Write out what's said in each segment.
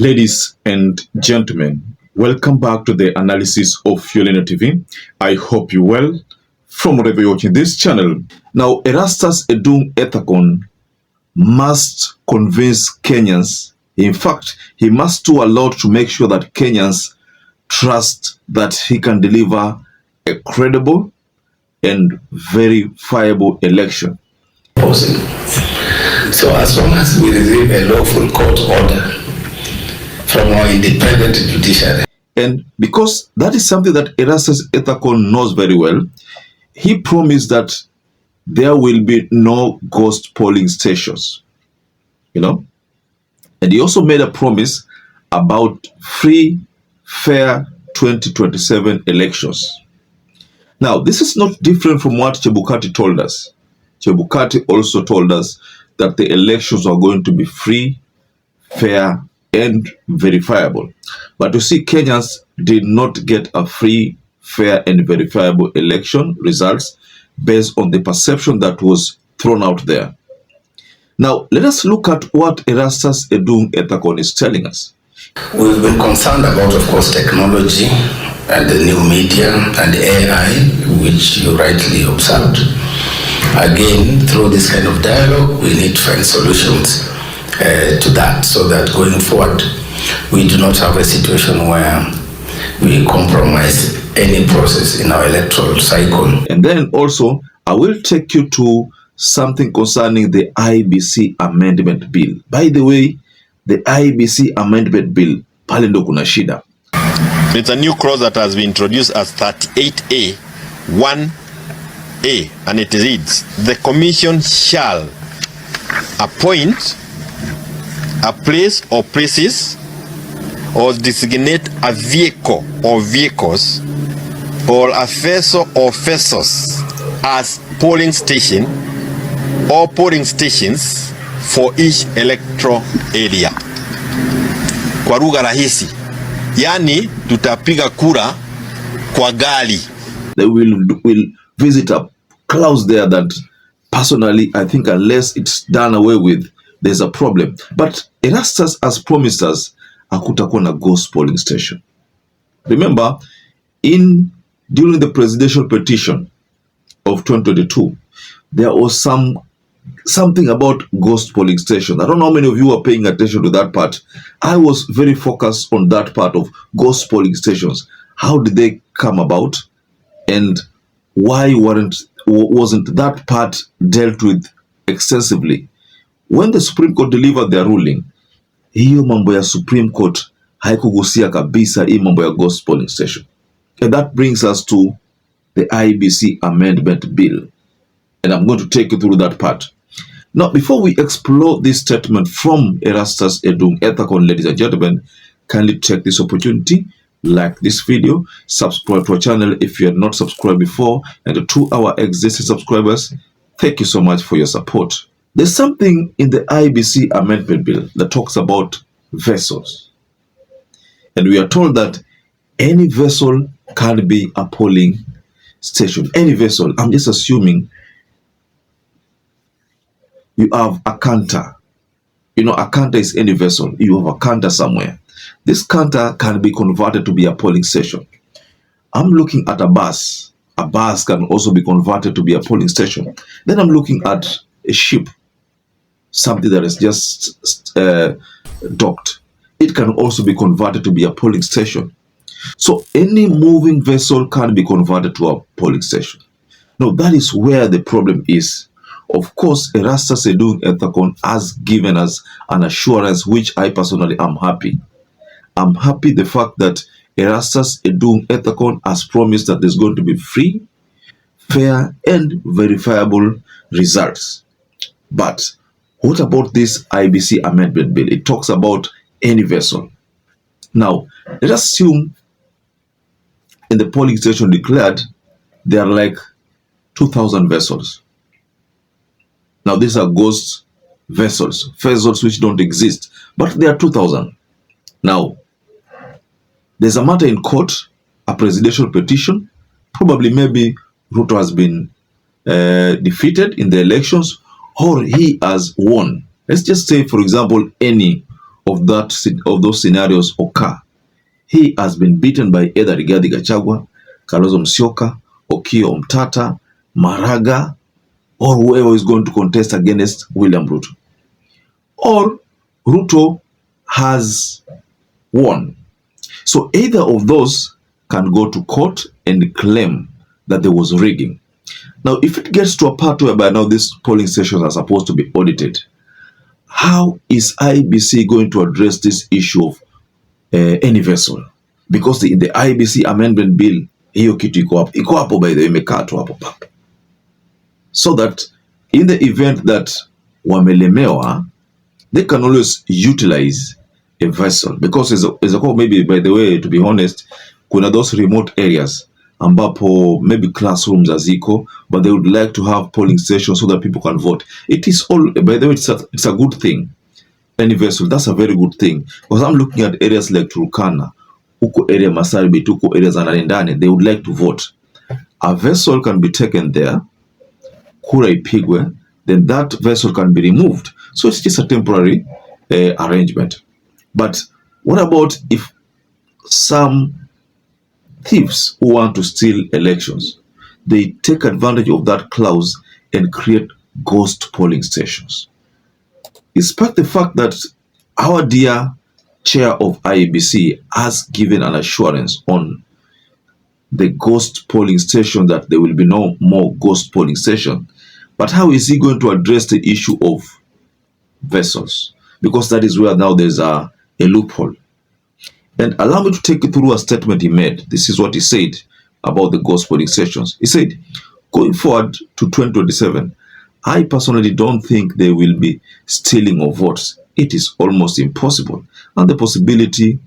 Ladies and gentlemen, welcome back to the analysis of YOLENO TV. I hope you well from wherever you're watching this channel. Now, Erastus Edung Ethacon must convince Kenyans. In fact, he must do a lot to make sure that Kenyans trust that he can deliver a credible and verifiable election. So as long as we receive a lawful court order from our independent judiciary. And because that is something that Erastus Ethacon knows very well, he promised that there will be no ghost polling stations, and he also made a promise about free, fair 2027 elections. Now, this is not different from what Chebukati told us. Chebukati also told us that the elections are going to be free, fair, and verifiable. But you see, Kenyans did not get a free, fair, and verifiable election results based on the perception that was thrown out there. Now, let us look at what Erastus Edung Ethacon is telling us. We've been concerned about, of course, technology and the new media and AI, which you rightly observed. Again, through this kind of dialogue, we need to find solutions to that, so that going forward, we do not have a situation where we compromise any process in our electoral cycle. And then also, I will take you to something concerning the IEBC amendment bill. By the way, the IEBC amendment bill, pale ndo kuna shida. It's a new clause that has been introduced as 38A 1A, and it reads, the commission shall appoint a place or places or designate a vehicle or vehicles or a vessel or vessels as polling station or polling stations for each electoral area. Kwa lugha rahisi, yani tutapiga kura kwa gari. They will visit a clause there that personally I think unless it's done away with, there's a problem. But Erastus has promised us hakutakuwa na ghost polling station. Remember, during the presidential petition of 2022, there was something about ghost polling station. I don't know how many of you are paying attention to that part. I was very focused on that part of ghost polling stations. How did they come about, and why wasn't that part dealt with extensively? When the Supreme Court delivered their ruling, hiyo mambo ya Supreme Court haikugusia kabisa hii mambo ya ghost polling station. And that brings us to the IEBC amendment bill. And I'm going to take you through that part. Now, before we explore this statement from Erastus Edung Ethacon, ladies and gentlemen, kindly take this opportunity, like this video, subscribe to our channel if you had not subscribed before, and to our existing subscribers, thank you so much for your support. There's something in the IEBC amendment bill that talks about vessels. And we are told that any vessel can be a polling station. Any vessel. I'm just assuming you have a canter. A canter is any vessel. You have a canter somewhere. This canter can be converted to be a polling station. I'm looking at a bus. A bus can also be converted to be a polling station. Then I'm looking at a ship, something that is just docked. It can also be converted to be a polling station. So any moving vessel can be converted to a polling station. Now, that is where the problem is. Of course, Erastus Edung Ethacon has given us an assurance, which I personally am happy. I'm happy the fact that Erastus Edung Ethacon has promised that there's going to be free, fair, and verifiable results. But what about this IEBC amendment bill? It talks about any vessel. Now, let us assume in the polling station declared, there are like 2,000 vessels. Now, these are ghost vessels which don't exist, but there are 2,000. Now, there's a matter in court, a presidential petition. Probably maybe Ruto has been defeated in the elections, or he has won. Let's just say, for example, any of those scenarios occur, he has been beaten by either Rigathi Gachagua, Kalonzo Musyoka, Okiya Omtata, Maraga, or whoever is going to contest against William Ruto. Or Ruto has won. So either of those can go to court and claim that there was rigging. Now, if it gets to a part whereby now these polling stations are supposed to be audited, how is IEBC going to address this issue of any vessel? Because in the IEBC amendment bill, hiyo kitu iko hapo by the way, imekatwa hapo papo. So that in the event that wamelemewa, they can always utilize a vessel. Because as a maybe, by the way, to be honest, kuna those remote areas ambapo maybe classrooms aziko, but they would like to have polling stations so that people can vote. It is all, by the way, it's a good thing. Any vessel, that's a very good thing. Because I'm looking at areas like Turkana, huko area Marsabit, huko areas Anarendane, they would like to vote. A vessel can be taken there, kura ipigwe, then that vessel can be removed. So it's just a temporary arrangement. But what about if some thieves who want to steal elections, they take advantage of that clause and create ghost polling stations? Despite the fact that our dear chair of IEBC has given an assurance on the ghost polling station that there will be no more ghost polling station, but how is he going to address the issue of vessels? Because that is where now there's a loophole. And allow me to take you through a statement he made. This is what he said about the ghost polling stations. He said, going forward to 2027, I personally don't think they will be stealing of votes. It is almost impossible, and the possibility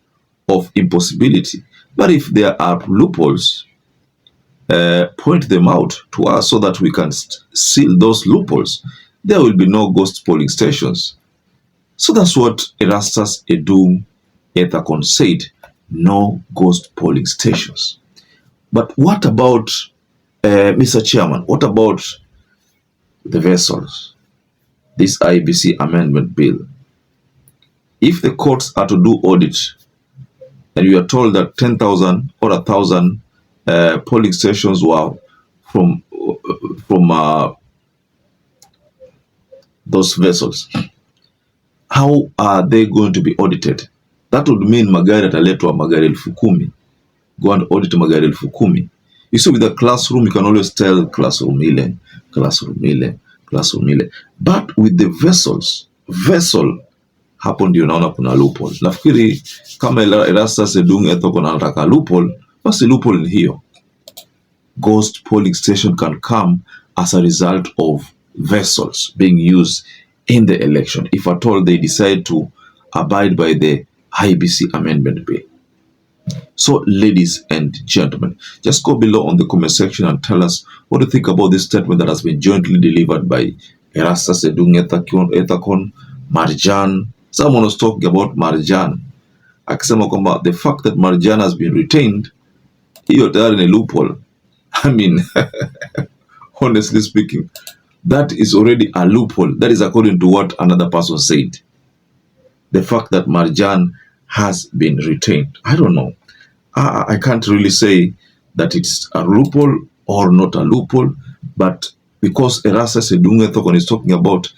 of impossibility. But if there are loopholes, point them out to us so that we can seal those loopholes. There will be no ghost polling stations. So that's what Erastus Edung Ethakon said, no ghost polling stations. But what about, Mr. Chairman, what about the vessels? This IEBC amendment bill. If the courts are to do audit, and you are told that 10,000 or 1,000 polling stations were from those vessels, how are they going to be audited? That would mean magari ataletwa magari 10,000. Go and audit magari 10,000. You see, with the classroom, you can always tell classroom ile, classroom ile, classroom ile. But with the vessel, hapo ndio naona kuna loophole. Nafikiri kama Erastus Edung Ethakon anataka loophole, basi loophole ni hiyo. Ghost polling station can come as a result of vessels being used in the election, if at all they decide to abide by the IEBC amendment bill. So, ladies and gentlemen, just go below on the comment section and tell us what you think about this statement that has been jointly delivered by Erastus Edung Ethakon, Marjan. Someone was talking about Marjan, akisema kwamba the fact that Marjan has been retained, hiyo tayari ni loophole. I mean, honestly speaking, that is already a loophole. That is according to what another person said. The fact that Marjan has been retained. I don't know. I can't really say that it's a loophole or not a loophole, but because Erastus Edung Ethakon is talking about,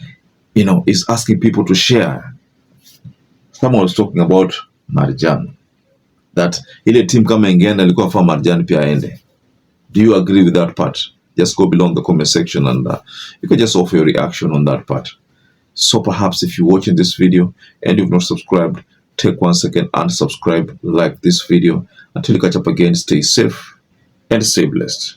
is asking people to share. Someone was talking about Marjan. That ile team kama ingeenda ilikuwa fa Marjan pia aende. Do you agree with that part? Just go below in the comment section and you can just offer your reaction on that part. So perhaps if you're watching this video and you've not subscribed, take 1 second and subscribe, like this video. Until you catch up again, stay safe and stay blessed.